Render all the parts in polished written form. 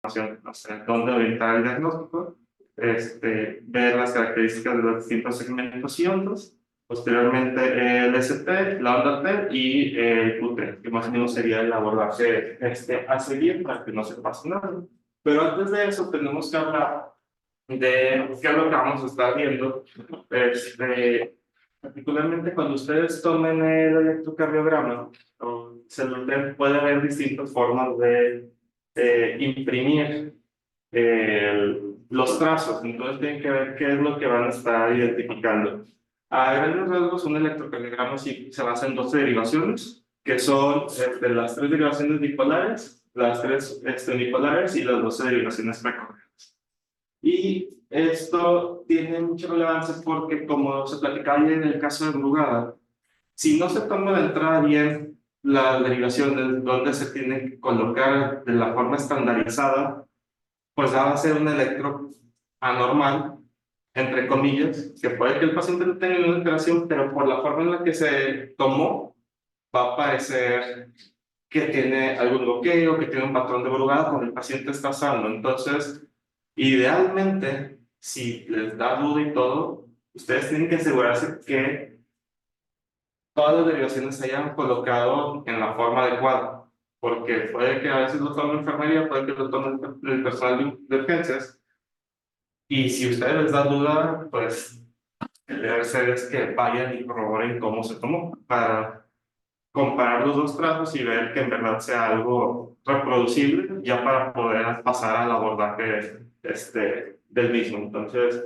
no sé, dónde orientar el diagnóstico, ver las características de los distintos segmentos y ondas, posteriormente el ST, la onda T y el QT, que más o menos sería el abordaje a seguir para que no se pase nada. Pero antes de eso tenemos que hablar de qué es lo que vamos a estar viendo. Particularmente cuando ustedes tomen el electrocardiograma, puede haber distintas formas de imprimir los trazos, entonces tienen que ver qué es lo que van a estar identificando. A grandes rasgos, un electrocardiograma sí se basa en dos derivaciones, que son las tres derivaciones dipolares, las tres unipolares y las 12 derivaciones precordiales. Y esto tiene mucha relevancia porque, como se platicaba ayer en el caso de Brugada, si no se toma de entrada bien la derivación de dónde se tiene que colocar de la forma estandarizada, pues va a ser un electro anormal, entre comillas, que puede que el paciente no tenga ninguna alteración, pero por la forma en la que se tomó, va a parecer que tiene algún bloqueo, que tiene un patrón de Brugada cuando el paciente está sano. Entonces, idealmente, si les da duda y todo, ustedes tienen que asegurarse que todas las derivaciones se hayan colocado en la forma adecuada, porque puede que a veces lo tome enfermería, puede que lo tome el personal de urgencias, y si ustedes les dan duda, pues el deber ser es que vayan y corroboren cómo se tomó, para comparar los dos trazos y ver que en verdad sea algo reproducible, ya para poder pasar al abordaje del mismo. Entonces,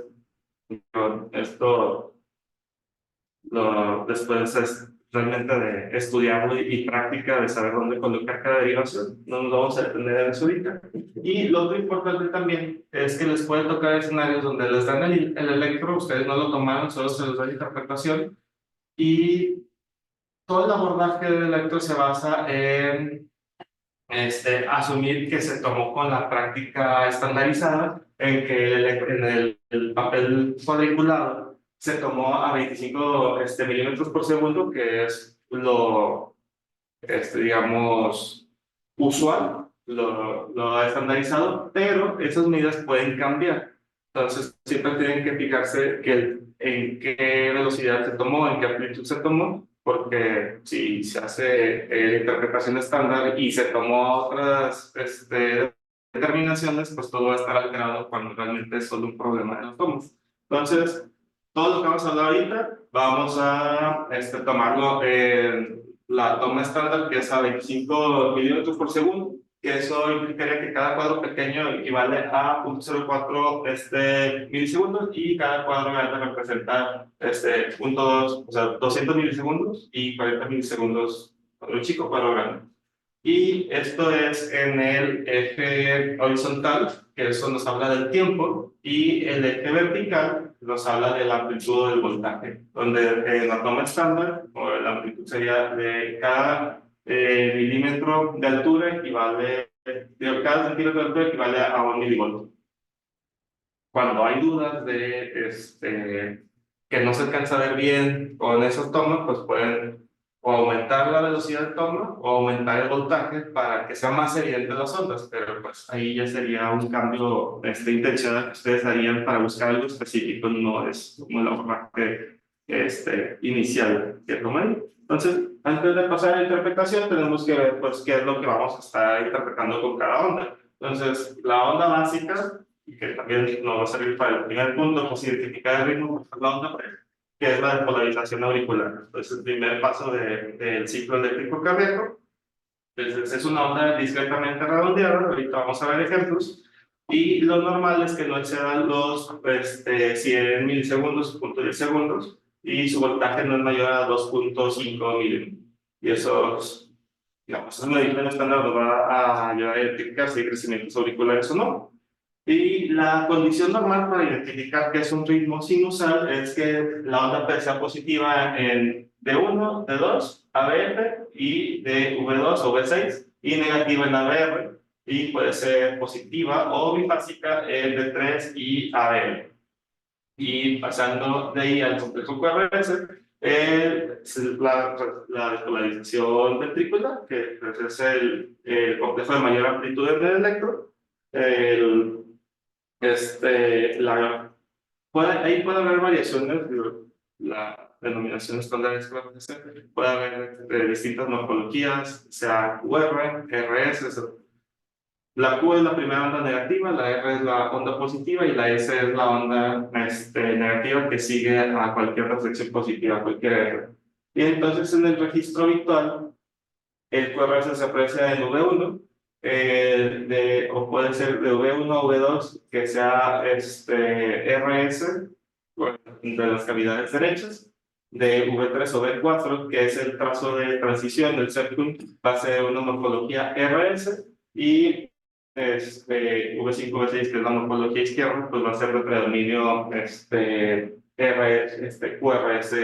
esto después es realmente de estudiarlo y práctica de saber dónde colocar cada derivación. No nos vamos a detener en eso ahorita. Y lo otro importante también es que les puede tocar escenarios donde les dan el electro, ustedes no lo tomaron, solo se les da la interpretación, y todo el abordaje del electro se basa en asumir que se tomó con la práctica estandarizada, en que el papel cuadriculado se tomó a 25 milímetros por segundo, que es lo, digamos, usual, lo estandarizado, pero esas medidas pueden cambiar. Entonces, siempre tienen que fijarse en qué velocidad se tomó, en qué amplitud se tomó, porque si se hace interpretación estándar y se tomó otras determinaciones, pues todo va a estar alterado cuando realmente es solo un problema de los tomos. Entonces, todo lo que vamos a hablar ahorita, vamos a tomarlo en la toma estándar, que es a 25 milímetros por segundo, que eso implicaría que cada cuadro pequeño equivale a 0.04 milisegundos, y cada cuadro grande representa 0.2, o sea, 200 milisegundos y 40 milisegundos cuadro chico, cuadro grande. Y esto es en el eje horizontal, que eso nos habla del tiempo, y el eje vertical nos habla de la amplitud del voltaje, donde en la toma estándar, o la amplitud sería de cada milímetro de altura equivale, cada centímetro de altura equivale a 1 milivolto. Cuando hay dudas de que no se alcanza a ver bien con esos tomas, pues pueden o aumentar la velocidad del toma o aumentar el voltaje para que sea más evidente las ondas, pero pues ahí ya sería un cambio intencional que ustedes harían para buscar algo específico, no es como el abordaje inicial que toman. Entonces, antes de pasar a la interpretación, tenemos que ver pues qué es lo que vamos a estar interpretando con cada onda. Entonces, la onda básica, y que también nos va a servir para el primer punto, pues identificar el ritmo por la onda, que es la despolarización auricular. Entonces, el primer paso del ciclo eléctrico cardíaco. Entonces, es una onda discretamente redondeada, ahorita vamos a ver ejemplos, y lo normal es que no excedan los 100 milisegundos, 10 segundos, y su voltaje no es mayor a 2.5 milímetros. Y eso, digamos, es una medición estándar, nos va a ayudar a identificar si hay crecimientos auriculares o no. Y la condición normal para identificar que es un ritmo sinusal es que la onda P sea positiva en D1, D2, ABF, y de V2 o V6, y negativa en ABR, y puede ser positiva o bifásica en D3 y ABF. Y pasando de ahí al complejo QRS, la despolarización ventricular, que pues, es el complejo de mayor amplitud del electro, El, ahí puede haber variaciones, la denominación estándar es RFC, puede haber distintas morfologías, sea QR, RS. La Q es la primera onda negativa, la R es la onda positiva y la S es la onda negativa que sigue a cualquier reflexión positiva, cualquier R. Y entonces en el registro habitual, el QRS se aprecia en V1, o puede ser de V1 o V2, que sea RS, bueno, de las cavidades derechas, de V3 o V4, que es el trazo de transición del septum, va a ser una morfología RS, y V5, V6, que es la morfología izquierda, pues va a ser de predominio QRS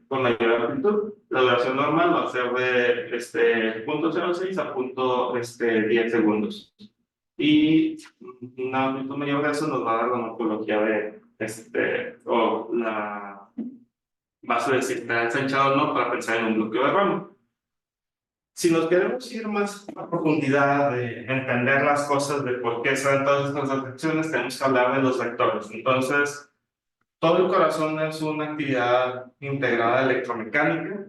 con mayor amplitud. La duración normal va a ser de 0.06 a 10 segundos. Y una amplitud mayor de eso nos va a dar la morfología o la base de si está ensanchado o no para pensar en un bloqueo de ramo. Si nos queremos ir más a profundidad de entender las cosas, de por qué se dan todas estas afecciones, tenemos que hablar de los vectores. Entonces, todo el corazón es una actividad integrada electromecánica.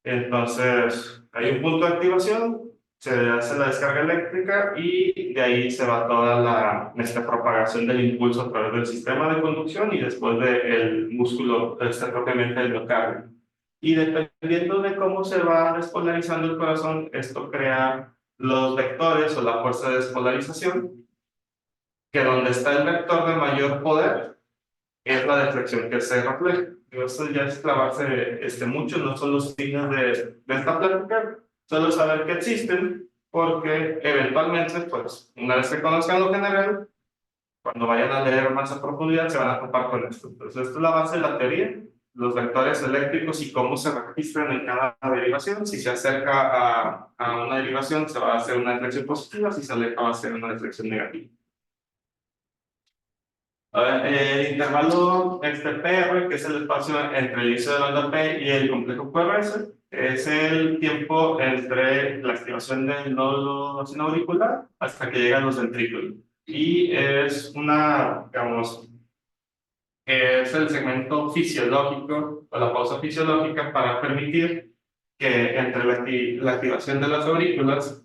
Entonces, hay un punto de activación, se hace la descarga eléctrica y de ahí se va toda la propagación del impulso a través del sistema de conducción y después del músculo, propiamente el miocardio. Y dependiendo de cómo se va despolarizando el corazón, esto crea los vectores o la fuerza de despolarización, que donde está el vector de mayor poder es la deflexión que se refleja. Eso ya es clavarse mucho, no son los signos de esta plática, solo saber que existen, porque eventualmente, pues, una vez que conozcan lo general, cuando vayan a leer más a profundidad, se van a topar con esto. Entonces, esta es la base de la teoría, los vectores eléctricos y cómo se registran en cada derivación. Si se acerca a una derivación, se va a hacer una deflexión positiva, si se aleja, va a ser una deflexión negativa. A ver, el intervalo PR, que es el espacio entre el inicio de la onda P y el complejo QRS, es el tiempo entre la activación del nódulo sinoauricular hasta que llegan los ventrículos. Y es digamos, es el segmento fisiológico o la pausa fisiológica para permitir que entre la activación de las aurículas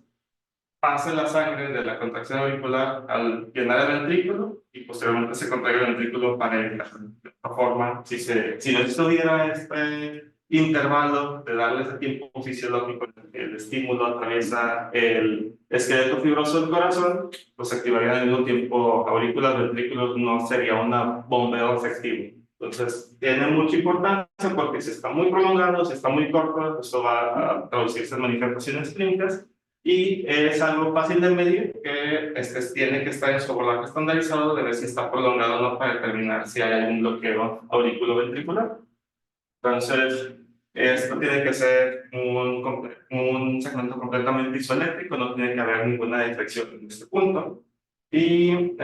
pase la sangre de la contracción auricular al llenar el ventrículo y posteriormente se contraiga el ventrículo parénquima. De esta forma, si no estuviera este intervalo de darle ese tiempo fisiológico, el estímulo atraviesa el esqueleto fibroso del corazón, pues se activaría al mismo tiempo aurículas, ventrículos, no sería un bombeo efectivo. Entonces, tiene mucha importancia porque si está muy prolongado, si está muy corto, eso va a traducirse en manifestaciones clínicas. Y es algo fácil de medir que tiene que estar en su abordaje estandarizado de ver si está prolongado o no para determinar si hay algún bloqueo auriculoventricular. Entonces, esto tiene que ser un segmento completamente isoeléctrico, no tiene que haber ninguna deflexión en este punto. Y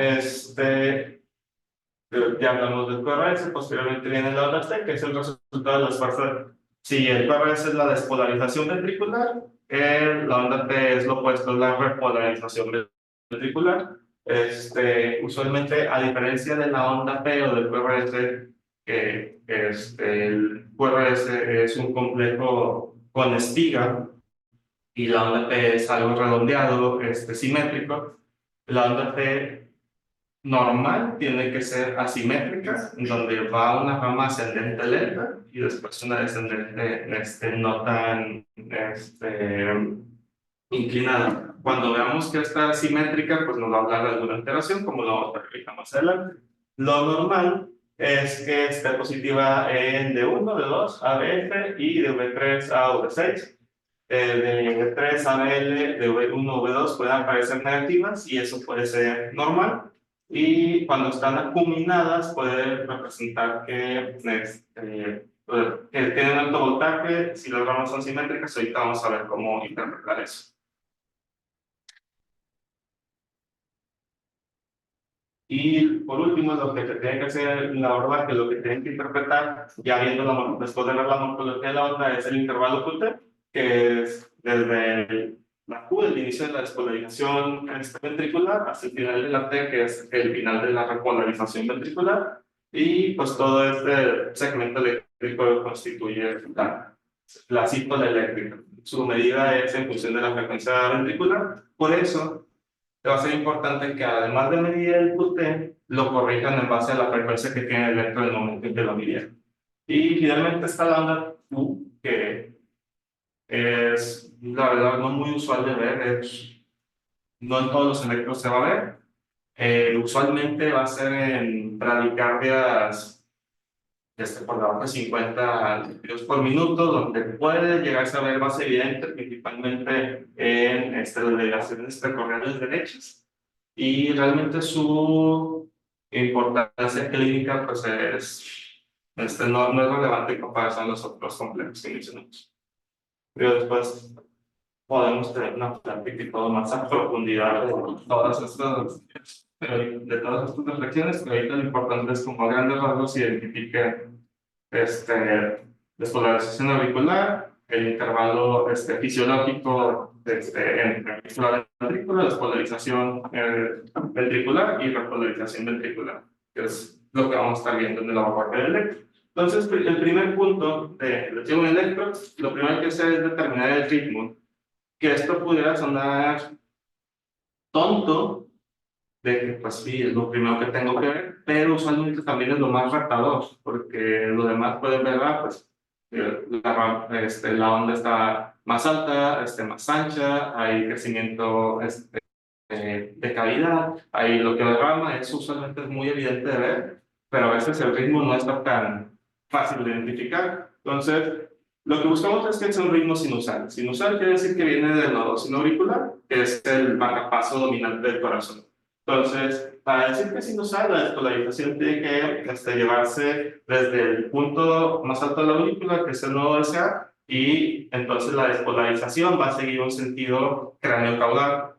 ya hablamos del QRS, posteriormente viene la onda T, que es el resultado de las fuerzas. Si el QRS es la despolarización ventricular, la onda T es lo opuesto, es la repolarización ventricular. Usualmente, a diferencia de la onda P o del QRS, que el QRS es un complejo con espiga y la onda P es algo redondeado, simétrico, la onda T normal tiene que ser asimétrica, donde va una rama ascendente lenta y después una descendente no tan inclinada. Cuando veamos que está asimétrica, pues nos va a hablar de alguna alteración, como lo vamos a ver más adelante. Lo normal es que esté positiva en D1, D2, ABF y de V3 a V6. De V3 a VL, de V1 o V2 pueden aparecer negativas y eso puede ser normal. Y cuando están acuminadas puede representar que tienen alto voltaje. Si las ramas son simétricas, ahorita vamos a ver cómo interpretar eso. Y por último, lo que tienen que hacer en la verdad, que lo que tienen que interpretar, ya después de ver la morfología de la onda, es el intervalo Q-T, que es desde la Q, el inicio de la despolarización ventricular, hasta el final de la T, que es el final de la repolarización ventricular, y pues todo este segmento eléctrico constituye la cítula eléctrica. Su medida es en función de la frecuencia ventricular, por eso va a ser importante que además de medir el QT, lo corrijan en base a la frecuencia que tiene el electro en el momento en que lo midieron. Y finalmente está la onda Q, que es, la verdad, no muy usual de ver, no en todos los electros se va a ver. Usualmente va a ser en bradicardias por debajo de 50 latidos por minuto, donde puede llegarse a ver más evidente, principalmente en delegaciones precordiales derechas. Y realmente su importancia clínica pues no es relevante en comparación a los otros complejos que mencionamos. Pero después podemos tener una plática y todo más a profundidad de todas estas reflexiones, pero ahorita lo importante es como a grandes rasgos identifique despolarización auricular, el intervalo fisiológico entre auricular y ventrícula, despolarización ventricular y repolarización ventricular, que es lo que vamos a estar viendo en el laboratorio del electro. Entonces, el primer punto de un electro, lo primero que hay que hacer es determinar el ritmo, que esto pudiera sonar tonto, de que pues sí, es lo primero que tengo que ver, pero usualmente también es lo más retador, porque lo demás pueden ver, pues la onda está más alta, más ancha, hay crecimiento de cavidad, ahí lo que derrama es usualmente es muy evidente de ver, pero a veces el ritmo no está tan fácil de identificar. Entonces, lo que buscamos es que sea un ritmo sinusal. Sinusal quiere decir que viene del nodo sinoauricular, que es el marcapaso dominante del corazón. Entonces, para decir que es sinusal, la despolarización tiene que llevarse desde el punto más alto de la aurícula, que es el nodo SA, y entonces la despolarización va a seguir un sentido cráneo-caudal.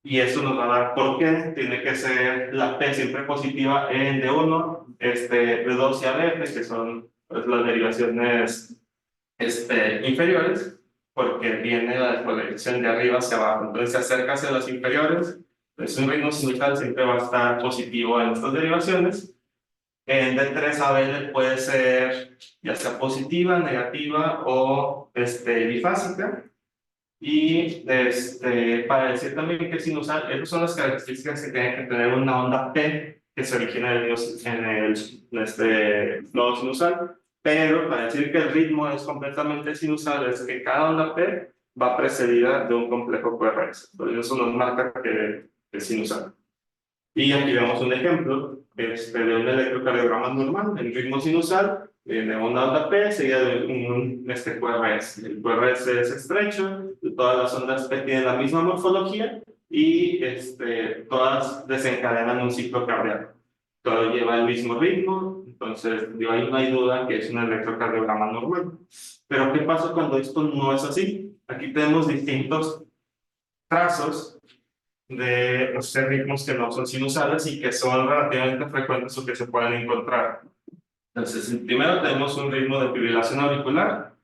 Y eso nos va a dar por qué tiene que ser la P siempre positiva en D1, D2 y ABF, que son pues, las derivaciones inferiores, porque viene la despolarización de arriba hacia abajo. Entonces se acerca hacia las inferiores, pues un ritmo sinusal siempre va a estar positivo en estas derivaciones. En D3 a B puede ser ya sea positiva, negativa o bifásica. Y para decir también que es sinusal, esas son las características que tienen que tener una onda P que se origina en el nodo sinusal. Pero para decir que el ritmo es completamente sinusal, es que cada onda P va precedida de un complejo QRS. Entonces, eso nos marca que es sinusal. Y aquí vemos un ejemplo de un electrocardiograma normal en ritmo sinusal, de onda P, seguida de un QRS. El QRS es estrecho, todas las ondas P tienen la misma morfología y todas desencadenan un ciclo cardíaco. Todo lleva el mismo ritmo, entonces ahí no hay duda que es un electrocardiograma normal. Pero ¿qué pasa cuando esto no es así? Aquí tenemos distintos trazos de los ritmos que no son sinusales y que son relativamente frecuentes o que se pueden encontrar. Entonces, primero tenemos un ritmo de fibrilación auricular.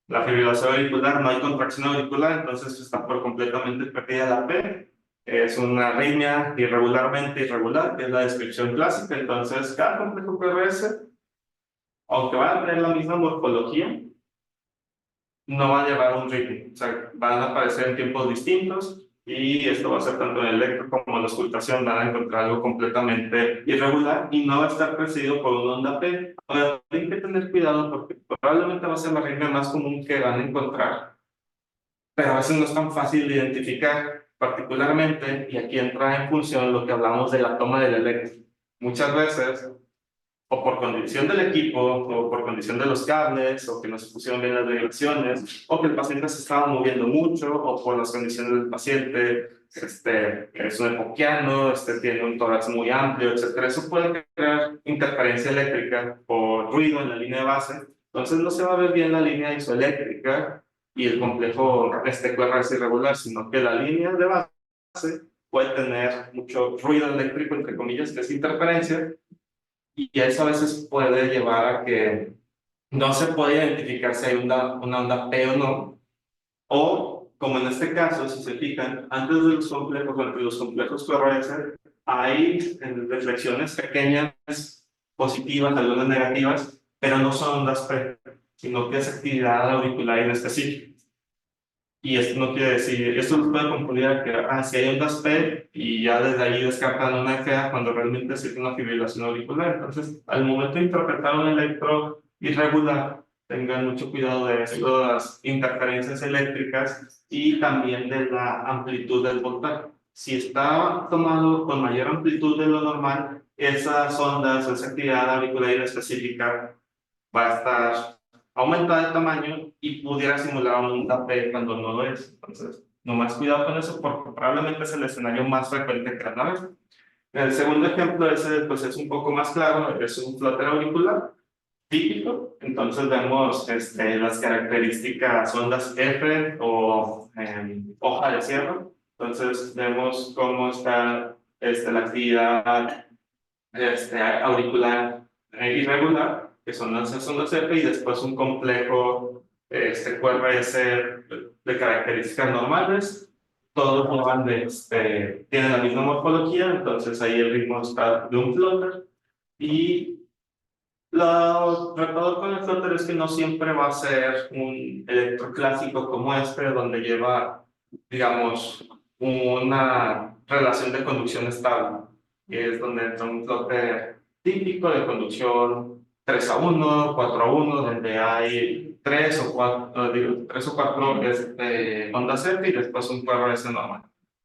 La fibrilación auricular no hay contracción auricular, entonces está por completamente perdida la P. Es una arritmia irregularmente irregular, que es la descripción clásica. Entonces, cada complejo QRS, aunque va a tener la misma morfología, no va a llevar un ritmo. O sea, van a aparecer en tiempos distintos. Y esto va a ser tanto en el electro como en la auscultación, van a encontrar algo completamente irregular y no va a estar precedido por una onda P. Ahora, hay que tener cuidado porque probablemente va a ser la arritmia más común que van a encontrar, pero a veces no es tan fácil de identificar, particularmente, y aquí entra en función lo que hablamos de la toma del electro. Muchas veces o por condición del equipo, o por condición de los cables, o que no se pusieron bien las derivaciones, o que el paciente se estaba moviendo mucho, o por las condiciones del paciente, es un epoquiano, tiene un tórax muy amplio, etc. Eso puede crear interferencia eléctrica por ruido en la línea de base. Entonces no se va a ver bien la línea isoeléctrica y el complejo QRS irregular, sino que la línea de base puede tener mucho ruido eléctrico, entre comillas, que es interferencia, y eso a veces puede llevar a que no se puede identificar si hay una onda P o no, o como en este caso, si se fijan, antes de los complejos, entre los complejos QRS, hay reflexiones pequeñas, positivas, algunas negativas, pero no son ondas P, sino que es actividad auricular inespecífica. Y esto no quiere decir, esto nos puede confundir a que, si hay ondas P y ya desde ahí descartan una FA cuando realmente es una fibrilación auricular. Entonces, al momento de interpretar un electro irregular, tengan mucho cuidado de las interferencias eléctricas y también de la amplitud del voltaje. Si está tomado con mayor amplitud de lo normal, esas ondas, esa actividad auricular específica va a estar aumentada de tamaño y pudiera simular un tapete cuando no lo es. Entonces, no más cuidado con eso porque probablemente es el escenario más frecuente que la vez. El segundo ejemplo pues es un poco más claro, es un flóter auricular típico. Entonces vemos las características ondas F o hoja de cierre. Entonces vemos cómo está la actividad auricular irregular, que son las ondas F, y después un complejo QRS de características normales. Todos llevan tienen la misma morfología, entonces ahí el ritmo está de un floater. Y lo retador con el floater es que no siempre va a ser un electroclásico como donde lleva, digamos, una relación de conducción estable, que es donde entra un floater típico de conducción 3-1, 4-1, donde hay 3 o 4 ondas F y después un QRS normal.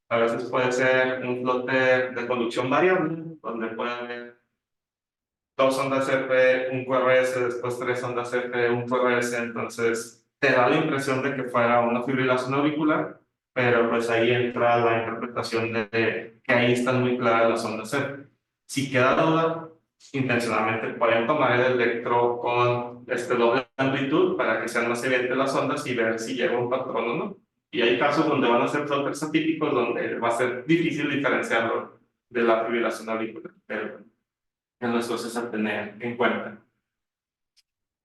A veces puede ser un floater de conducción variable, donde puede haber 2 ondas F, un QRS, después 3 ondas F, un QRS. Entonces te da la impresión de que fuera una fibrilación auricular, pero pues ahí entra la interpretación de que ahí están muy claras las ondas F. Si queda duda, intencionalmente pueden tomar el electro con doble amplitud para que sean más evidentes las ondas y ver si llega un patrón o no. Y hay casos donde van a ser flotters atípicos donde va a ser difícil diferenciarlo de la fibrilación auricular, pero en las cosas a tener en cuenta.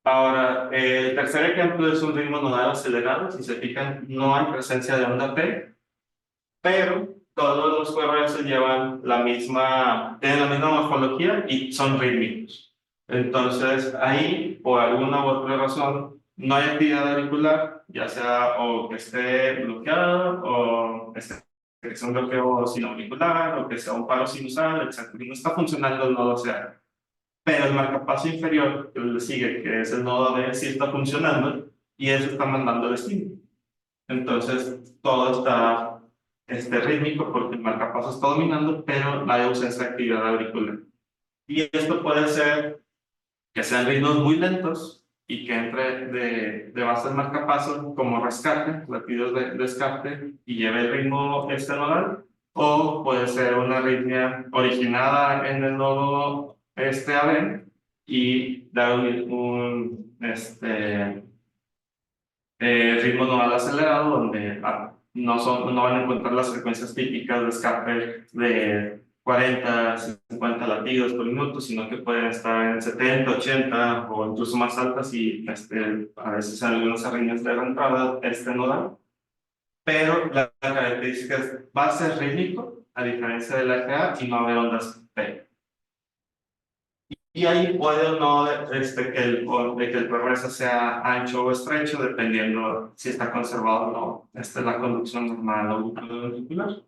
Ahora, el tercer ejemplo es un ritmo nodal acelerado. Si se fijan, no hay presencia de onda P, pero todos los QRS tienen la misma morfología y son rítmicos. Entonces, ahí, por alguna u otra razón, no hay actividad auricular, ya sea o que esté bloqueado o que sea un bloqueo sin auricular o que sea un paro sinusal, etc. No está funcionando el nodo CA. Pero el marcapaso inferior, que le sigue, que es el nodo B, sí está funcionando y eso está mandando el estímulo. Entonces, todo está rítmico porque el marcapaso está dominando, pero hay ausencia de actividad auricular. Y esto puede ser que sean ritmos muy lentos y que entre de base del marcapaso como rescate, latidos de descarte, y lleve el ritmo nodal, o puede ser una arritmia originada en el nodo AB y dar ritmo nodal acelerado donde no van a encontrar las frecuencias típicas de escape de 40, 50 latidos por minuto, sino que pueden estar en 70, 80 o incluso más altas y a veces en algunas arritmias de entrada nodal. Pero la característica va a ser rítmico, a diferencia de la FA, y no va a haber ondas P. Y ahí puede o no que el progreso sea ancho o estrecho, dependiendo si está conservado o no la conducción normal o auricular.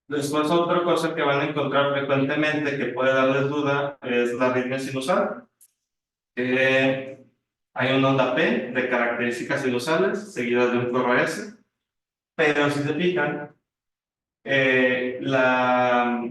Después, otra cosa que van a encontrar frecuentemente que puede darles duda es la arritmia sinusal. Hay una onda P de características sinusales seguidas de un QRS, pero si se fijan, la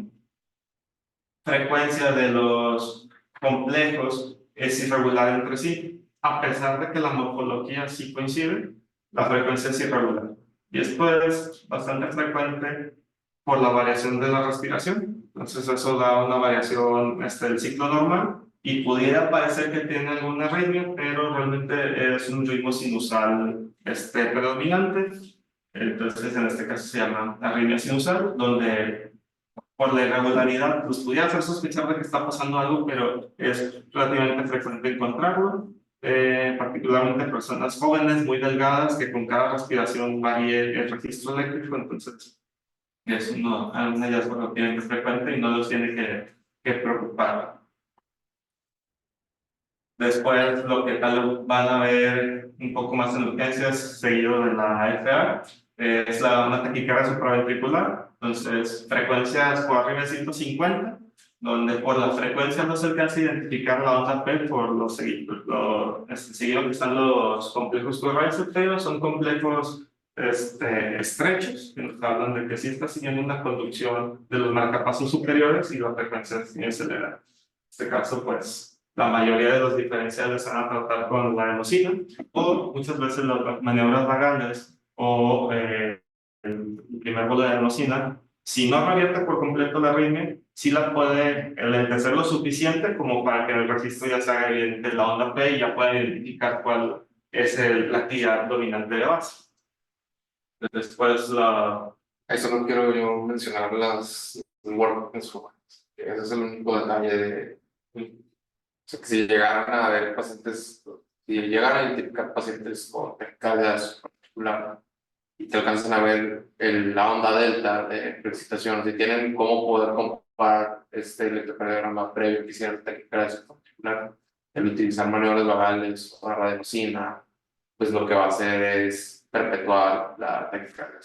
frecuencia de los complejos es irregular entre sí. A pesar de que la morfología sí coincide, la frecuencia es irregular. Y esto es bastante frecuente por la variación de la respiración. Entonces eso da una variación del ciclo normal y pudiera parecer que tiene alguna arritmia, pero realmente es un ritmo sinusal predominante. Entonces en este caso se llama arritmia sinusal, donde por la irregularidad, pues pudiera hacer sospechar de que está pasando algo, pero es relativamente frecuente encontrarlo. particularmente personas jóvenes, muy delgadas, que con cada respiración varíe el registro eléctrico, entonces es un hallazgo relativamente frecuente y no los tiene que preocupar. Después, lo que tal van a ver un poco más en urgencias, seguido de la FA, es una taquicardia supraventricular. Entonces, frecuencias por arriba de 150, donde por la frecuencia no se alcanza a identificar la onda P por seguido que están los complejos correceptivos, son complejos estrechos, que nos hablan de que sí está siguiendo una conducción de los marcapasos superiores y la frecuencia es muy acelerada. En este caso, pues, la mayoría de los diferenciales se van a tratar con la adenosina, o muchas veces las maniobras vagales o el primer bolo de adenosina, si no revierte por completo la arritmia, sí la puede enlentecer lo suficiente como para que en el registro ya se haga evidente la onda P y ya pueda identificar cuál es la actividad dominante de base. Después la... Eso no quiero yo mencionar las workers. Ese es el único detalle de... O sea, que si llegaran a ver pacientes, si llegaran a identificar pacientes con taquicardia particular y te alcanzan a ver la onda delta de preexcitación, si tienen cómo poder comparar este electrocardiograma previo que hicieron taquicardia particular, el utilizar maniobras vagales o la radiología, pues lo que va a hacer es perpetuar la taquicardia,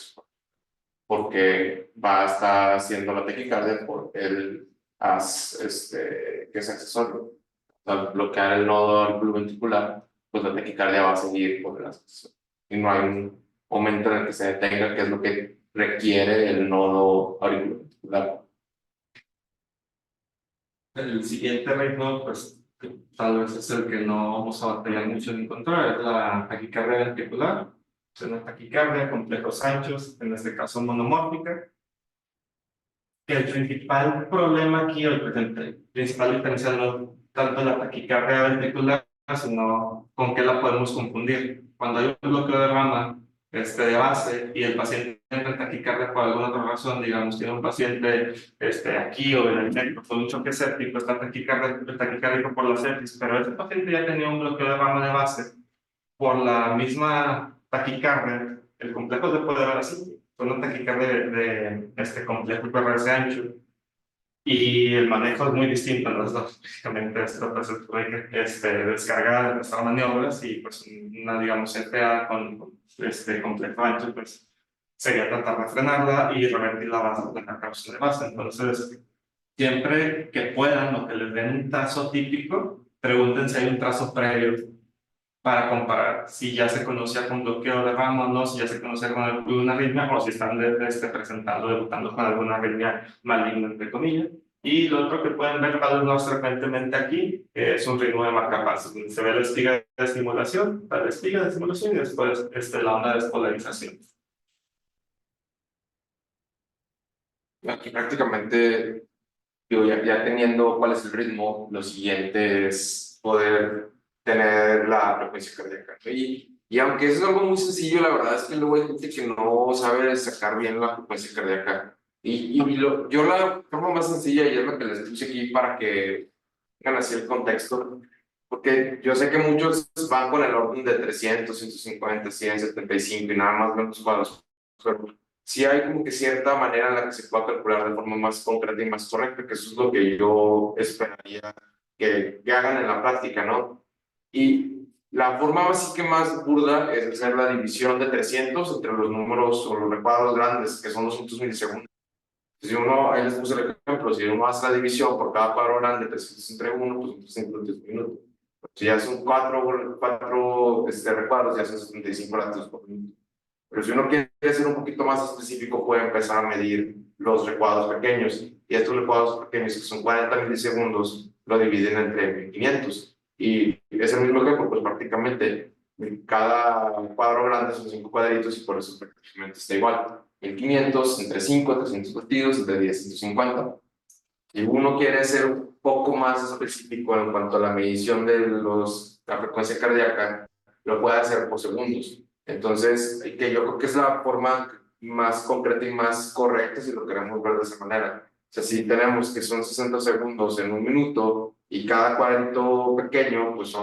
porque va a estar haciendo la taquicardia por el que es accesorio. Al bloquear el nodo auriculoventricular, pues la taquicardia va a seguir por el accesorio. Y no hay un momento en el que se detenga, que es lo que requiere el nodo auriculoventricular. El siguiente ritmo, pues tal vez es el que no vamos a batallar mucho en encontrar, es la taquicardia ventricular. Es una taquicardia, complejos anchos, en este caso monomórfica. El principal problema aquí, o el principal diferencial, no tanto la taquicardia ventricular, sino con qué la podemos confundir. Cuando hay un bloqueo de rama de base y el paciente entra en taquicardia por alguna otra razón, digamos, tiene un paciente aquí o en el neck por un choque séptico, está taquicárdico por la sepsis, pero ese paciente ya tenía un bloqueo de rama de base por la misma taquicardia, el complejo se puede ver así, con una taquicardia de este complejo PRS ancho, y el manejo es muy distinto en los dos. Básicamente, esto pues, descargar, empezar maniobras y pues una, digamos, FA con este complejo ancho, pues sería tratar de frenarla y revertir la causa de base. Entonces, siempre que puedan o que les den un trazo típico, pregunten si hay un trazo previo para comparar si ya se conocía con bloqueo de rama o no, si ya se conocía con alguna arritmia o si están presentando, debutando con alguna arritmia maligna, entre comillas. Y lo otro que pueden ver tal vez más frecuentemente aquí es un ritmo de marcapasos, donde se ve la espiga de estimulación, la espiga de estimulación y después la onda de despolarización. Aquí prácticamente, digo, ya teniendo cuál es el ritmo, lo siguiente es poder tener la frecuencia cardíaca, ¿no? Y aunque eso es algo muy sencillo, la verdad es que luego hay gente que no sabe sacar bien la frecuencia cardíaca. Yo la forma más sencilla, y es la que les puse aquí para que tengan así el contexto, porque yo sé que muchos van con el orden de 300, 150, 100, 75 y nada más ven los cuadros. Pero sí hay como que cierta manera en la que se pueda calcular de forma más concreta y más correcta, que eso es lo que yo esperaría que hagan en la práctica, ¿no? Y la forma así que más burda es hacer la división de 300 entre los números o los recuadros grandes, que son 200 milisegundos. Si uno, ahí les puse el ejemplo, si uno hace la división por cada cuadro grande, 300 entre 1, pues 300 minutos. Si ya son cuatro recuadros, ya son 75 latidos por minuto. Pero si uno quiere ser un poquito más específico, puede empezar a medir los recuadros pequeños. Y estos recuadros pequeños, que son 40 milisegundos, lo dividen entre 1500. Y es el mismo ejemplo, pues prácticamente cada cuadro grande son 5 cuadritos y por eso prácticamente está igual. 1500 entre 5, 300 latidos, entre 10, 150. Si uno quiere ser un poco más específico en cuanto a la medición de la frecuencia cardíaca, lo puede hacer por segundos. Entonces, que yo creo que es la forma más concreta y más correcta si lo queremos ver de esa manera. sea, si tenemos que son 60 segundos en un minuto y cada cuadrito pequeño, pues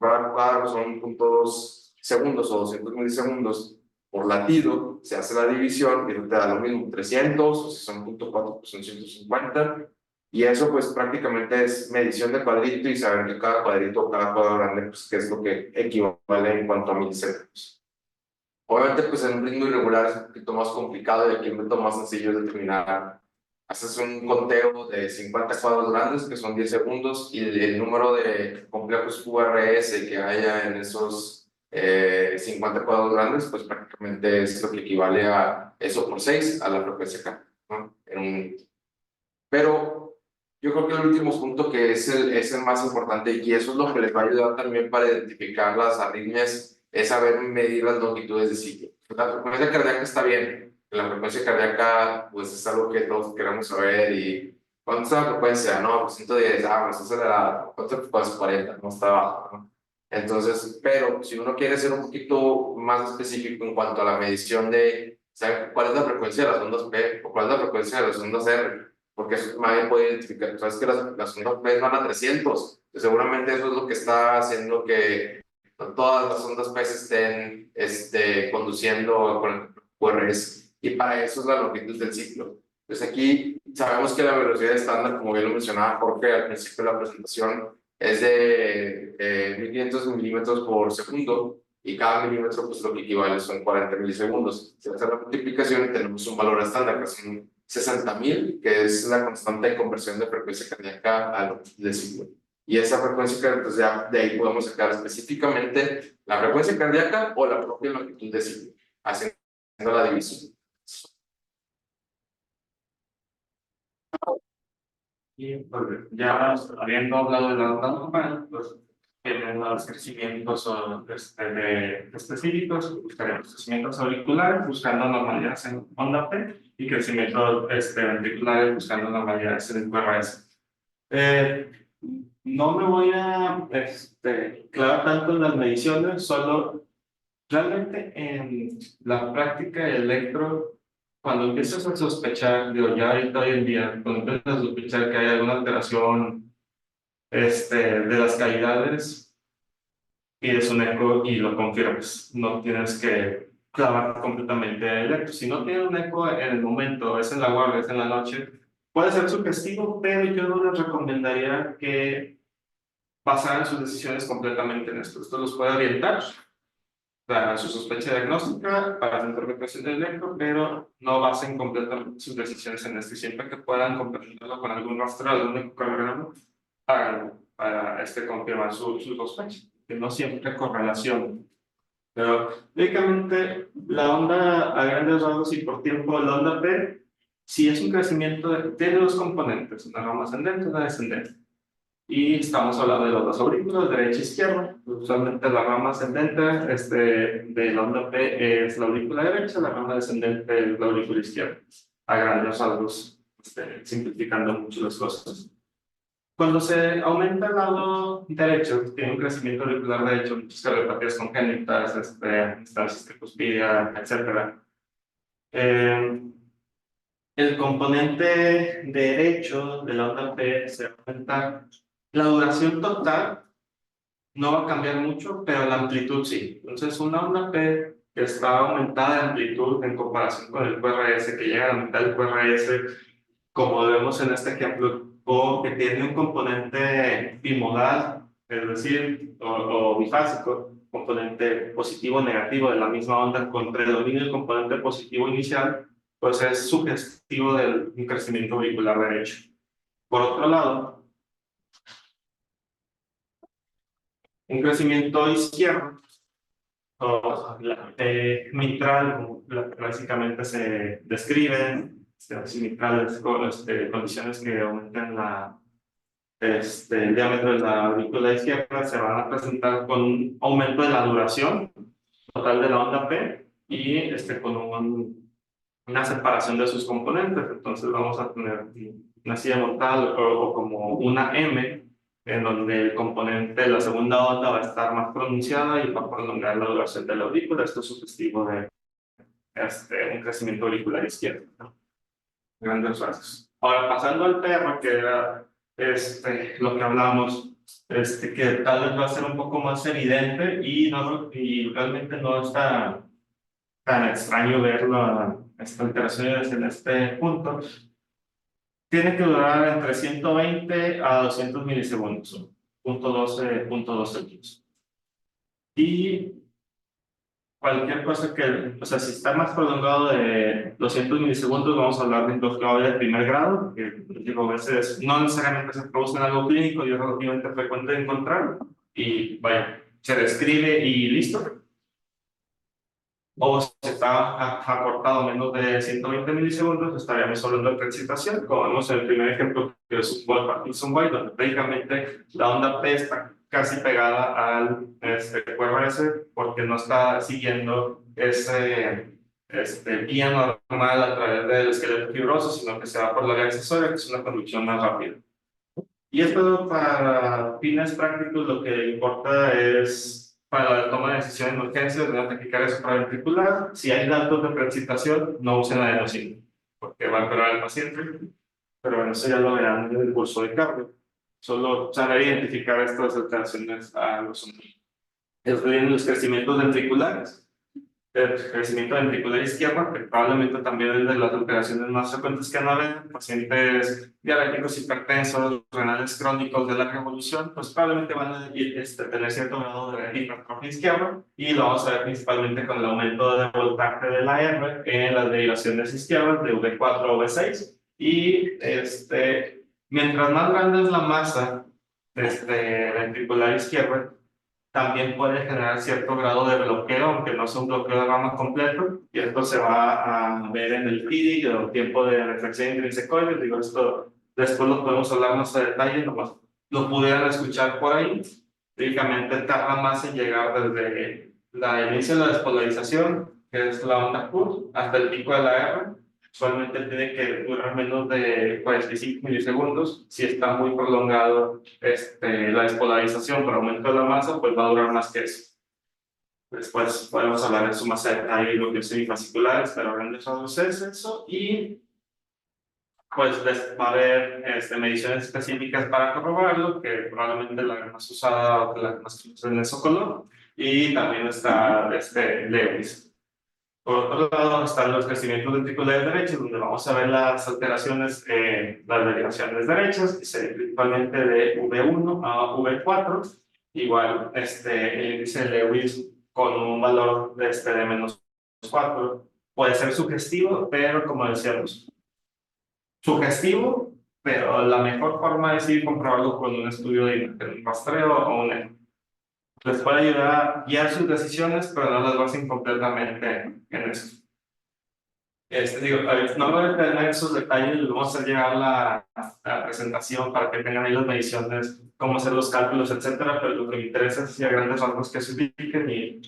cada cuadro son 0.2 segundos o 200 milisegundos por latido, se hace la división y eso te da lo mismo, 300, o si son 0.4, pues son 150. Y eso pues prácticamente es medición de cuadrito y saber que cada cuadrito o cada cuadro grande, pues qué es lo que equivale en cuanto a milisegundos. Obviamente, pues en un ritmo irregular es un poquito más complicado y aquí el método más sencillo es determinar. Haces un conteo de 50 cuadros grandes, que son 10 segundos, y el número de complejos QRS que haya en esos 50 cuadros grandes, pues prácticamente es lo que equivale a eso por 6 a la frecuencia K, ¿no? Pero yo creo que el último punto que es el más importante y eso es lo que les va a ayudar también para identificar las arritmias, es saber medir las longitudes de ciclo. La frecuencia cardíaca está bien, la frecuencia cardíaca pues es algo que todos queremos saber y ¿cuánto es la frecuencia? No, pues 110, pues es acelerada, ¿cuánto? Pues 40, no está bajo, ¿no? Entonces, pero si uno quiere ser un poquito más específico en cuanto a la medición de, ¿sabe cuál es la frecuencia de las ondas P o cuál es la frecuencia de las ondas R? Porque eso nadie puede identificar. Sabes que las ondas P van a 300. Seguramente eso es lo que está haciendo que no todas las ondas P estén conduciendo con el QRS. Y para eso es la longitud del ciclo. Entonces aquí sabemos que la velocidad estándar, como bien lo mencionaba Jorge al principio de la presentación, es de 1500 milímetros por segundo y cada milímetro pues lo que equivale son 40 milisegundos. Si hacer la multiplicación tenemos un valor estándar que son 60.000, que es la constante de conversión de frecuencia cardíaca a longitud de ciclo. Y esa frecuencia cardíaca, pues ya de ahí podemos sacar específicamente la frecuencia cardíaca o la propia longitud de ciclo, haciendo la división. Y pues, ya habiendo hablado de la onda normal, pues tienen los crecimientos específicos, buscaremos crecimientos auriculares buscando normalidades en onda P y crecimientos ventriculares buscando normalidades en el QRS. No me voy a clavar tanto en las mediciones, solo realmente en la práctica de electro, cuando empiezas a sospechar, digo, ya ahorita hoy en día, cuando empiezas a sospechar que hay alguna alteración de las cavidades, pides un eco y lo confirmas. No tienes que clavar completamente el electro. Si no tienes un eco en el momento, es en la guardia, es en la noche, puede ser sugestivo, pero yo no les recomendaría que basaran sus decisiones completamente en esto. Esto los puede orientar para su sospecha diagnóstica, para su interpretación del electro, pero no basen completamente sus decisiones en esto. Y siempre que puedan complementarlo con algún rastreo, algún ecocardiograma, háganlo para confirmar su sospecha, que no siempre correlación. Pero técnicamente la onda a grandes rasgos y por tiempo, la onda P, si es un crecimiento, tiene dos componentes, una rama ascendente y una descendente. Y estamos hablando de los dos aurículos, derecha e izquierda. Usualmente la rama ascendente de la onda P es la aurícula derecha, la rama descendente es la aurícula izquierda. A grandes rasgos, simplificando mucho las cosas. Cuando se aumenta el lado derecho, tiene un crecimiento auricular derecho, muchas cardiopatías congénitas, instancias tricuspidia, etc. El componente derecho de la onda P se va a aumentar. La duración total no va a cambiar mucho, pero la amplitud sí. Entonces, una onda P que está aumentada de amplitud en comparación con el QRS, que llega a la mitad del QRS, como vemos en este ejemplo, o que tiene un componente bimodal, es decir, o bifásico, componente positivo o negativo de la misma onda con predominio del componente positivo inicial, pues es sugestivo de un crecimiento auricular derecho. Por otro lado, un crecimiento izquierdo, o la mitral, como clásicamente se describe, mitrales con condiciones que aumentan el diámetro de la aurícula izquierda, se van a presentar con un aumento de la duración total de la onda P y con una separación de sus componentes. Entonces vamos a tener una silla montada o como una M, en donde el componente de la segunda onda va a estar más pronunciada y va a prolongar la duración de la aurícula. Esto es sugestivo de un crecimiento auricular izquierdo, ¿no? Grandes rasgos. Ahora, pasando al perro, que era lo que hablamos, que tal vez va a ser un poco más evidente y, no, y realmente no está tan extraño ver estas alteraciones en este punto. Tiene que durar entre 120 a 200 milisegundos, .12 minutos. Y cualquier cosa que, o sea, si está más prolongado de 200 milisegundos, vamos a hablar de un bloqueo de primer grado, que digo, a veces no necesariamente se produce en algo clínico y es relativamente frecuente de encontrar, y vaya, se describe y listo. O si está acortado menos de 120 milisegundos, estaríamos hablando de preexcitación, como vemos en el primer ejemplo, que es un Wolf Parkinson White, donde prácticamente la onda P está casi pegada al QRS porque no está siguiendo vía normal a través del esqueleto fibroso, sino que se va por la vía accesoria, que es una conducción más rápida. Y esto para fines prácticos lo que importa es para la toma de decisión de urgencias de una taquicardia supraventricular. Si hay datos de precipitación, no usen adenosina, porque va a empeorar al paciente. Pero bueno, eso ya lo verán en el curso de cardio. Solo saber identificar estas alteraciones a los humanos. Eso vienen los crecimientos ventriculares. El crecimiento ventricular izquierdo, que probablemente también es de las alteraciones más frecuentes que van a haber, pacientes diabéticos, hipertensos, renales crónicos de larga evolución, pues probablemente van a tener cierto grado de hipertrofia izquierda, y lo vamos a ver principalmente con el aumento de voltaje de la R en las derivaciones izquierdas de V4 o V6, y mientras más grande es la masa ventricular izquierda, también puede generar cierto grado de bloqueo, aunque no sea un bloqueo de rama completo, y esto se va a ver en el TIDI, o tiempo de reflexión intrinsecoide. Digo, esto después lo podemos hablar más a detalle, nomás lo pudieran escuchar por ahí. Típicamente tarda más en llegar desde la inicio de la despolarización, que es la onda Q, hasta el pico de la R. Usualmente tiene que durar menos de 45 milisegundos. Si está muy prolongado la despolarización por aumento de la masa, pues va a durar más que eso. Después podemos hablar de su masa de detalle y bloqueos semifasciculares, pero a grandes rasgos es eso. Y pues va a haber mediciones específicas para corroborarlo, que probablemente la más usada o la más usada en el Socolor. Y también está Lewis. Por otro lado, están los crecimientos ventriculares derechos, donde vamos a ver las alteraciones, las derivaciones derechas, principalmente de V1 a V4. Igual, el índice de Lewis con un valor de menos 4 puede ser sugestivo, pero como decíamos, sugestivo, pero la mejor forma es ir comprobarlo con un estudio de imagen, un rastreo o un eco. Les puede ayudar a guiar sus decisiones, pero no las basen completamente en eso. No voy a tener esos detalles, les vamos a hacer llegar la presentación para que tengan ahí las mediciones, cómo hacer los cálculos, etcétera, pero lo que me interesa es si a grandes rasgos que se ubiquen y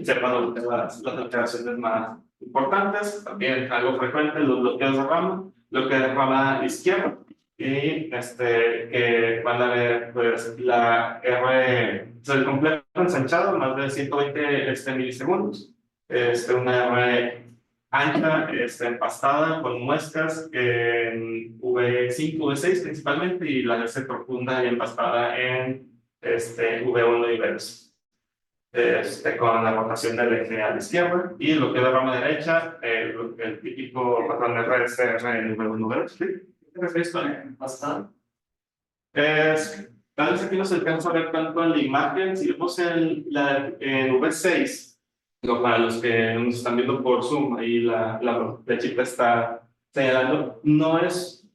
sepan las alteraciones más importantes. También algo frecuente, los bloqueos de rama, bloqueo de rama izquierda, y que van a ver pues la R, el completo ensanchado, más de 120 milisegundos, una R ancha, empastada con muescas en V5, V6 principalmente, y la S profunda y empastada en V1 y V2. Con la rotación del eje a la izquierda, y lo que es la rama derecha, el típico patrón de RSR en V1, V2. ¿Sí? ¿Qué te refieres con empastada? Tal vez aquí no se alcanza a ver tanto en la imagen. Si vemos en V6, para los que nos están viendo por Zoom, ahí la flechita está señalando, no es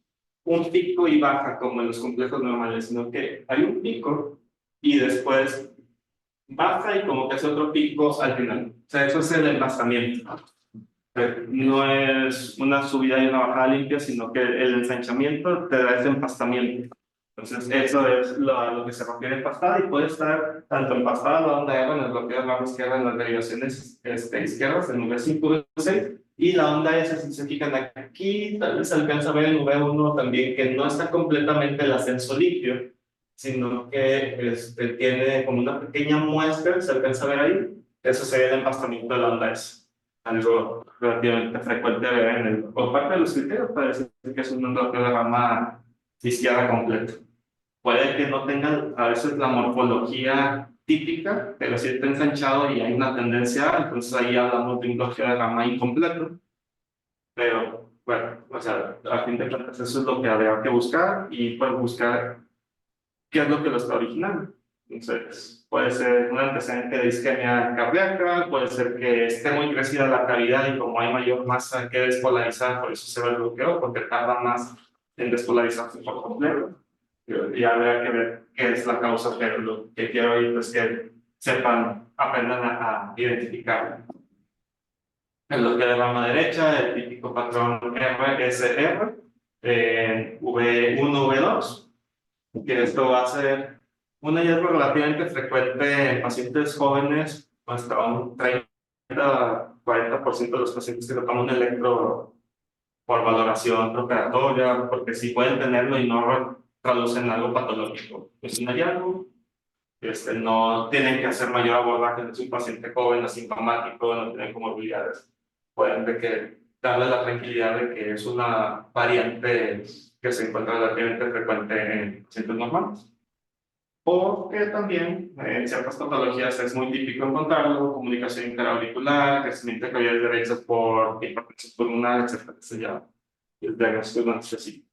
un pico y baja como en los complejos normales, sino que hay un pico y después baja y como que hace otro pico al final. O sea, eso es el emplazamiento. No es una subida y una bajada limpia, sino que el ensanchamiento te da ese empastamiento. Entonces, eso es lo que se refiere a empastada, y puede estar tanto empastada la onda R en el bloqueo de la izquierda en las derivaciones izquierdas, en V5, V6, y la onda S, si se fijan aquí, tal vez se alcanza a ver en V1 también, que no está completamente el ascenso limpio, sino que tiene como una pequeña muesca, se alcanza a ver ahí. Eso sería el empastamiento de la onda S, algo relativamente frecuente de ver por parte de los criterios, parece que es un endocardiograma izquierda completo. Puede que no tenga a veces la morfología típica, pero sí está ensanchado y hay una tendencia, entonces ahí hablamos de un endocardiograma incompleto. Pero bueno, o sea, a fin de cuentas eso es lo que habría que buscar y pues buscar qué es lo que lo está originando. Entonces, puede ser un antecedente de isquemia cardíaca, puede ser que esté muy crecida la cavidad y como hay mayor masa que despolarizar, por eso se ve el bloqueo, porque tarda más en despolarizarse por completo. Y habría que ver qué es la causa, pero lo que quiero oír es que sepan, aprendan a identificar. En lo que de rama derecha, el típico patrón RSR, V1, V2, que esto va a ser un hallazgo relativamente frecuente en pacientes jóvenes, hasta un 30-40% de los pacientes que se toman un electro por valoración preoperatoria, porque sí pueden tenerlo y no traducen algo patológico. Es un hallazgo, no tienen que hacer mayor abordaje, es un paciente joven, asintomático, no tienen comorbilidades. Pueden de que, darle la tranquilidad de que es una variante que se encuentra relativamente frecuente en pacientes normales. O que también en ciertas patologías es muy típico encontrarlo, comunicación interauricular, crecimiento de cavidades derechas por hipertensión pulmonar, etcétera, que se llama el diagnóstico no específico.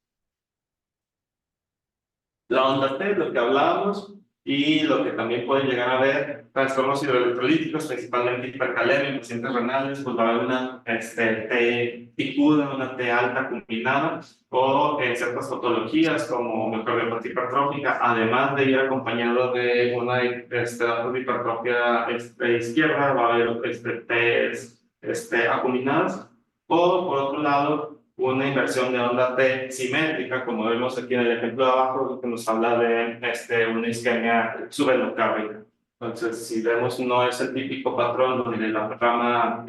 La onda T, lo que hablábamos, y lo que también pueden llegar a ver, trastornos hidroelectrolíticos, principalmente hipercalemia en pacientes renales, pues va a haber una T picuda, una T alta combinada, o en ciertas patologías como miocardiopatía hipertrófica, además de ir acompañado de una datos de hipertrofia izquierda, va a haber T acuminadas, o por otro lado, una inversión de onda T simétrica, como vemos aquí en el ejemplo de abajo, que nos habla de una isquemia subendocárdica. Entonces, si vemos, no es el típico patrón donde la rama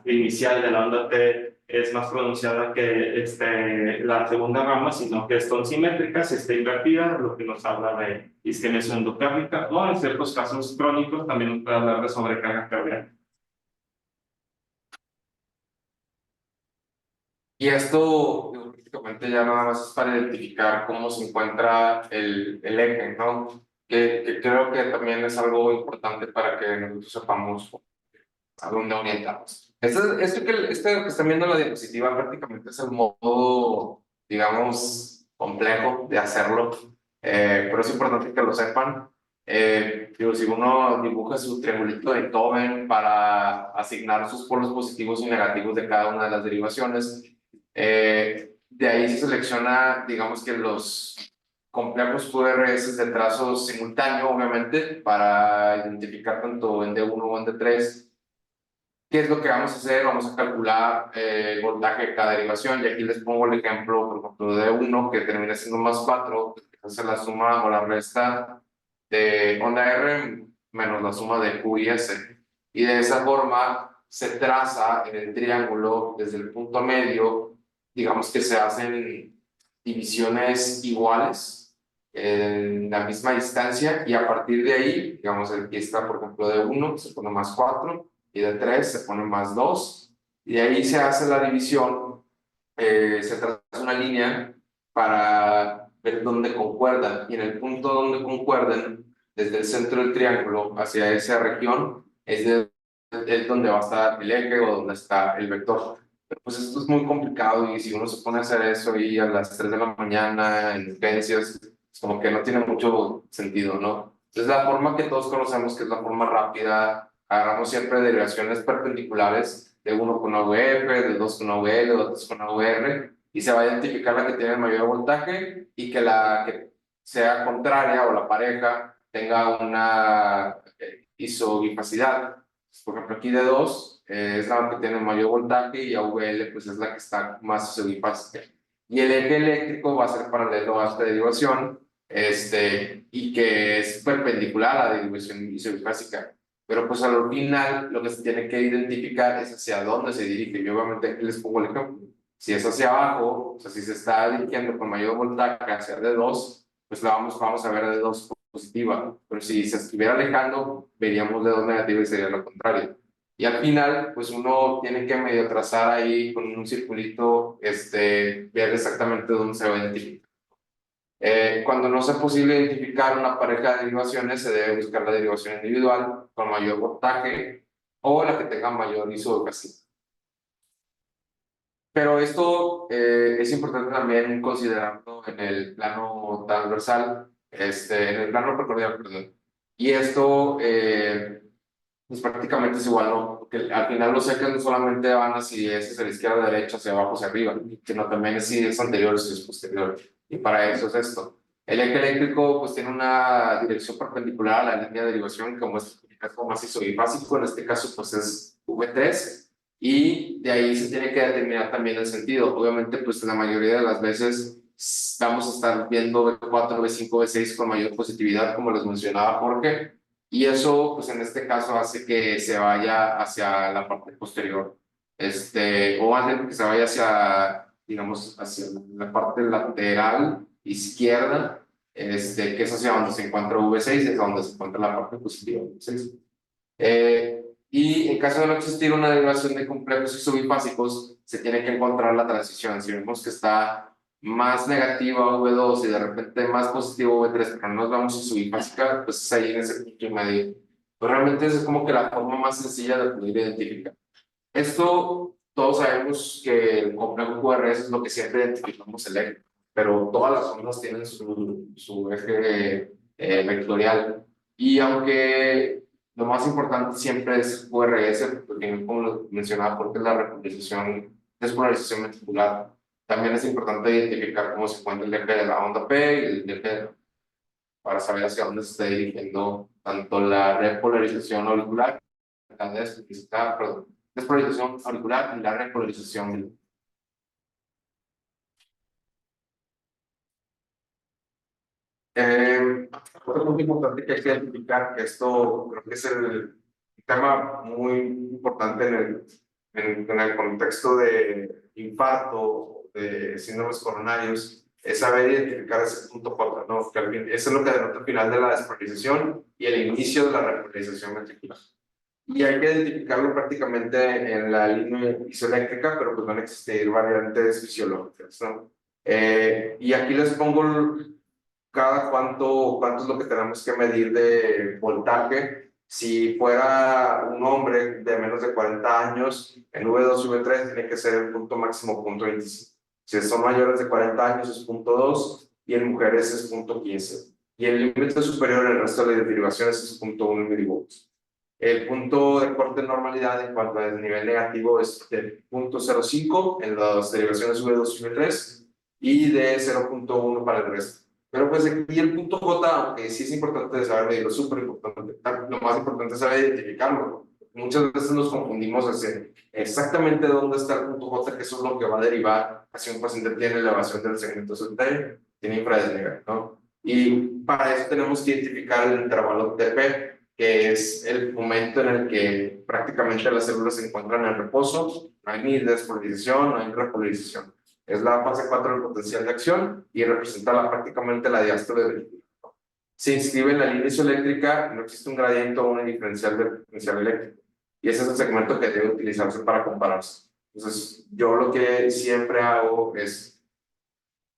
inicial de la onda T es más pronunciada que la segunda rama, sino que son simétricas, está invertida, lo que nos habla de isquemia subendocárdica, o en ciertos casos crónicos también nos puede hablar de sobrecarga cardíaca. Y esto, digo, prácticamente ya nada más es para identificar cómo se encuentra el eje, ¿no? Que creo que también es algo importante para que nosotros sepamos a dónde orientarnos. Este que están viendo en la diapositiva prácticamente es el modo, digamos, complejo de hacerlo, pero es importante que lo sepan. Digo, si uno dibuja su triangulito de Coven para asignar sus polos positivos y negativos de cada una de las derivaciones, de ahí se selecciona, digamos que los complejos QRS de trazo simultáneo, obviamente, para identificar tanto en D1 o en D3. ¿Qué es lo que vamos a hacer? Vamos a calcular el voltaje de cada derivación, y aquí les pongo el ejemplo, por ejemplo, de 1 que termina siendo más 4, que hace la suma o la resta de onda R menos la suma de Q y S. Y de esa forma se traza en el triángulo desde el punto medio, digamos que se hacen divisiones iguales en la misma distancia, y a partir de ahí, digamos, aquí está, por ejemplo, de 1, se pone más 4, y de 3 se pone más 2, y de ahí se hace la división, se traza una línea para ver dónde concuerdan, y en el punto donde concuerden, desde el centro del triángulo hacia esa región, es donde va a estar el eje o donde está el vector. Pero pues esto es muy complicado, y si uno se pone a hacer eso y a las 3 de la mañana en urgencias, es como que no tiene mucho sentido, ¿no? Entonces la forma que todos conocemos, que es la forma rápida, agarramos siempre derivaciones perpendiculares de 1 con AVF, de 2 con AVL, de 3 con AVR, y se va a identificar la que tiene el mayor voltaje, y que la que sea contraria o la pareja tenga una isobifacidad. Por ejemplo, aquí de 2 es la que tiene el mayor voltaje, y AVL pues es la que está más isobifásica. Y el eje eléctrico va a ser paralelo a esta derivación, y que es perpendicular a la derivación isobifásica. Pero pues al final lo que se tiene que identificar es hacia dónde se dirige. Yo obviamente aquí les pongo el ejemplo. Si es hacia abajo, o sea, si se está dirigiendo con mayor voltaje hacia D2, pues vamos a ver D2 positiva. Pero si se estuviera alejando, veríamos D2 negativa y sería lo contrario. Y al final, pues uno tiene que medio trazar ahí con un circulito, ver exactamente dónde se va a identificar. Cuando no sea posible identificar una pareja de derivaciones, se debe buscar la derivación individual con mayor voltaje o la que tenga mayor isoeducación. Pero esto es importante también considerarlo en el plano transversal, en el plano precordial, perdón. Y esto, pues prácticamente es igual, ¿no? Porque al final los ejes no solamente van así, es hacia la izquierda, derecha, hacia abajo, hacia arriba, sino también es si es anterior o si es posterior. Y para eso es esto. El eje eléctrico pues tiene una dirección perpendicular a la línea de derivación, como es el caso macizo bifásico, en este caso pues es V3, y de ahí se tiene que determinar también el sentido. Obviamente pues la mayoría de las veces vamos a estar viendo V4, V5, V6 con mayor positividad, como les mencionaba Jorge, y eso, pues en este caso, hace que se vaya hacia la parte posterior, o más bien que se vaya hacia, digamos, hacia la parte lateral izquierda, que es hacia donde se encuentra V6, es donde se encuentra la parte positiva de V6. Y en caso de no existir una derivación de complejos isobifásicos, se tiene que encontrar la transición. Si vemos que está más negativa V2 y de repente más positivo V3, pero no nos vamos a isobifásica, pues es ahí en ese punto medio. Pues realmente es como que la forma más sencilla de poder identificar. Esto, todos sabemos que el complejo QRS es lo que siempre identificamos el eje, pero todas las ondas tienen su eje vectorial. Y aunque lo más importante siempre es QRS, porque como lo mencionaba, porque es la despolarización ventricular, también es importante identificar cómo se encuentra el eje de la onda P y el eje para saber hacia dónde se está dirigiendo tanto la repolarización auricular, la despolarización auricular y la repolarización. Otro punto importante que hay que identificar, que esto creo que es el tema muy importante en el contexto de infarto, de síndromes coronarios, es saber identificar ese punto J, ¿no? Que eso es lo que denota el final de la despolarización y el inicio de la repolarización ventricular. Y hay que identificarlo prácticamente en la línea isoeléctrica, pero pues van a existir variantes fisiológicas, ¿no? Y aquí les pongo cada cuánto es lo que tenemos que medir de voltaje. Si fuera un hombre de menos de 40 años, en V2 y V3 tiene que ser el punto máximo, punto 25. Si son mayores de 40 años es punto 2 y en mujeres es punto 15. Y el límite superior en el resto de las derivaciones es punto 1 milivolts. El punto de corte de normalidad en cuanto al nivel negativo es de 0.05 en las derivaciones V2 y V3 y de 0.1 para el resto. Pero pues aquí el punto J, aunque sí es importante saber medirlo, es súper importante. Lo más importante es saber identificarlo. Muchas veces nos confundimos hacia exactamente dónde está el punto J, que eso es lo que va a derivar si un paciente tiene elevación del segmento solitario, tiene infradesnivel, ¿no? Y para eso tenemos que identificar el intervalo TP, que es el momento en el que prácticamente las células se encuentran en reposo, no hay ni despolarización, no hay repolarización. Es la fase 4 del potencial de acción y representa prácticamente la diástole del líquido. Se inscribe en la línea isoeléctrica, no existe un gradiente o un diferencial del potencial eléctrico. Y ese es el segmento que debe utilizarse para compararse. Entonces, yo lo que siempre hago es,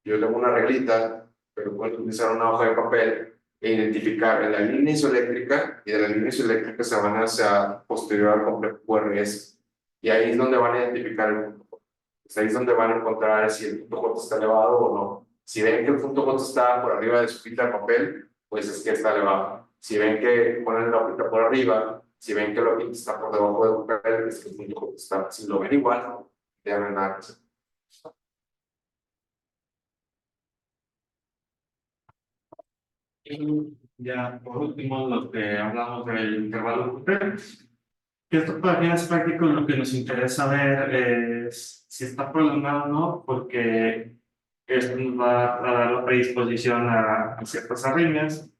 yo tengo una reglita, pero puedo utilizar una hoja de papel e identificar en la línea isoeléctrica, y de la línea isoeléctrica se van hacia posterior al complejo QRS. Y ahí es donde van a identificar el punto J. Pues ahí es donde van a encontrar si el punto J está elevado o no. Si ven que el punto J está por arriba de su hojita de papel, pues es que está elevado. Si ven que ponen la hojita por arriba, si ven que la hojita está por debajo del papel, es que el punto J está. Si lo ven igual, no deben nada que hacer. Y ya por último, lo que hablamos del intervalo Q T, que esto para fines prácticos lo que nos interesa ver es si está prolongado o no, porque esto nos va a dar la predisposición a ciertas arritmias,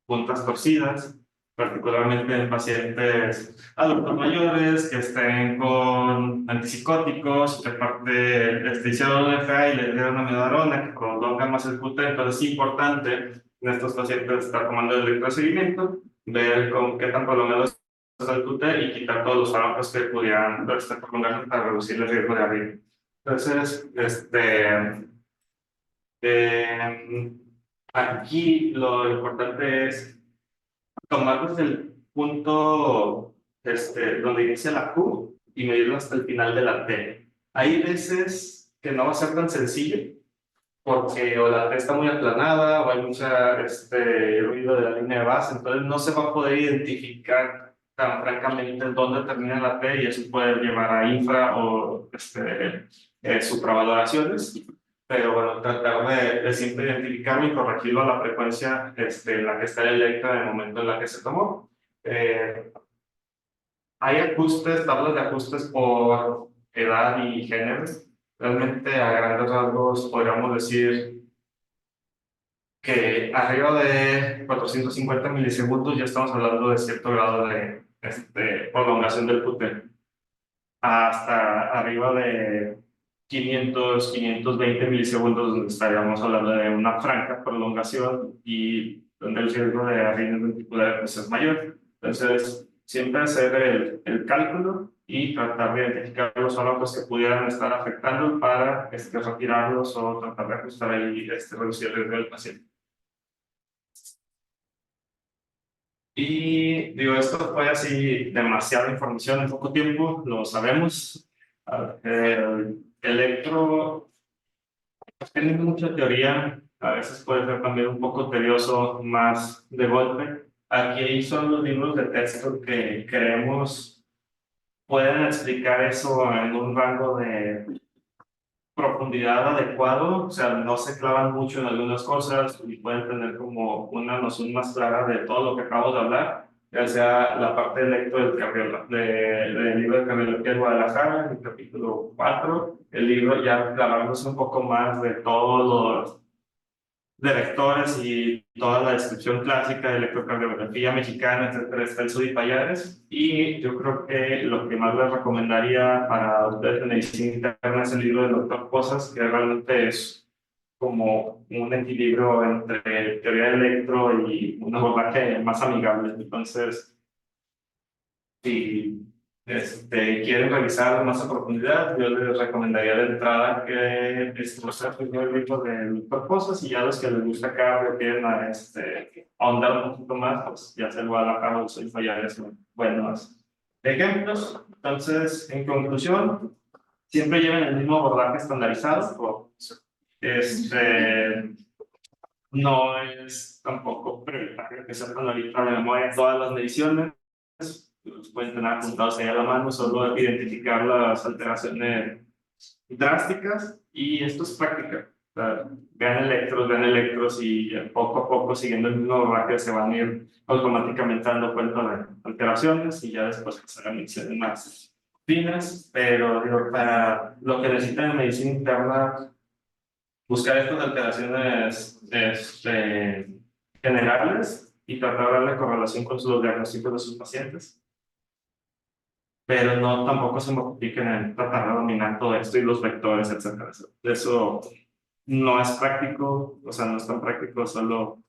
puntas torcidas, particularmente en pacientes adultos mayores que estén con antipsicóticos, que aparte hicieron un FA y le dieron amiodarona que prolonga más el QT, entonces es importante en estos pacientes estar tomando el electroseguimiento, ver con qué tan prolongado del QT y quitar todos los fármacos que pudieran prolongarse para reducir el riesgo de arriba. Entonces, aquí lo importante es tomar desde el punto donde inicia la Q y medirlo hasta el final de la T. Hay veces que no va a ser tan sencillo porque o la T está muy aplanada o hay mucha ruido de la línea de base, entonces no se va a poder identificar tan francamente dónde termina la T y eso puede llevar a infra o supravaloraciones. Pero bueno, tratar de siempre identificarlo y corregirlo a la frecuencia en la que está el electro en el momento en la que se tomó. Hay ajustes, tablas de ajustes por edad y género. Realmente a grandes rasgos podríamos decir que arriba de 450 milisegundos ya estamos hablando de cierto grado de prolongación del QT. Hasta arriba de 520 milisegundos, donde estaríamos hablando de una franca prolongación y donde el riesgo de arritmia ventricular pues, es mayor. Entonces, siempre hacer el cálculo y tratar de identificar los fármacos que pudieran estar afectando para retirarlos o tratar de ajustar ahí, reducir el riesgo del paciente. Y digo, esto fue así demasiada información en poco tiempo, lo sabemos. El electro pues, tiene mucha teoría, a veces puede ser también un poco tedioso más de golpe. Aquí son los libros de texto que creemos pueden explicar eso en un rango de profundidad adecuado, o sea, no se clavan mucho en algunas cosas y pueden tener como una noción más clara de todo lo que acabo de hablar, ya sea la parte del del libro de Cardiología de Guadalajara, en el capítulo 4, el libro ya clavándose un poco más de todos los de vectores y toda la descripción clásica de electrocardiografía mexicana, etcétera, está el Sudi Pallares. Y yo creo que lo que más les recomendaría para ustedes en medicina interna es el libro del doctor Posas, que realmente es como un equilibrio entre teoría de electro y un abordaje más amigable. Entonces, si quieren revisar más a profundidad, yo les recomendaría de entrada que busquen primero el libro de Víctor Pozas y ya los que les gusta acá o quieren ahondar un poquito más, pues ya se lo a cabo, soy fallar son buenos ejemplos. Entonces, en conclusión, siempre lleven el mismo abordaje estandarizado. No es tampoco prioritario que sepan ahorita de memoria todas las mediciones. Los pueden tener apuntados ahí a la mano, solo identificar las alteraciones drásticas y esto es práctica. O sea, vean electros y poco a poco, siguiendo el mismo abordaje, se van a ir automáticamente dando cuenta de alteraciones y ya después que se hagan mediciones más finas. Pero digo, para lo que necesitan en medicina interna, buscar estas alteraciones generales y tratar de darle correlación con los diagnósticos de sus pacientes. Pero no tampoco se multipliquen en tratar de dominar todo esto y los vectores, etcétera. Eso no es práctico, o sea, no es tan práctico, solo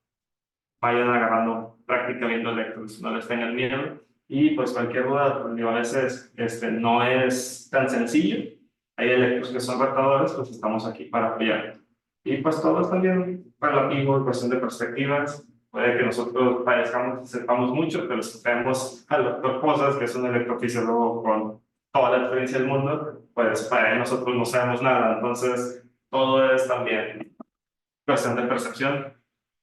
vayan agarrando práctica viendo electros, no les tengan miedo. Y pues cualquier duda, pues, digo, a veces no es tan sencillo. Hay electros que son retadores, pues estamos aquí para apoyar. Y pues todo es también relativo, cuestión de perspectivas. Puede que nosotros parezcamos, sepamos mucho, pero si tenemos al doctor Posas, que es un electrofisiólogo con toda la experiencia del mundo, pues para él nosotros no sabemos nada. Entonces, todo es también cuestión de percepción.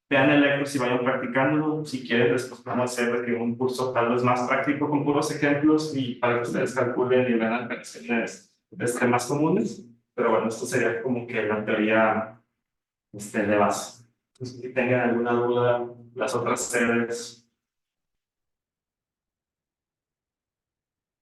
Vean electros y vayan practicándolo. Si quieren, después vamos a hacer un curso tal vez más práctico con puros ejemplos y para que ustedes calculen y vean alteraciones más comunes. Pero bueno, esto sería como que la teoría de base. Entonces, si tengan alguna duda, las otras sedes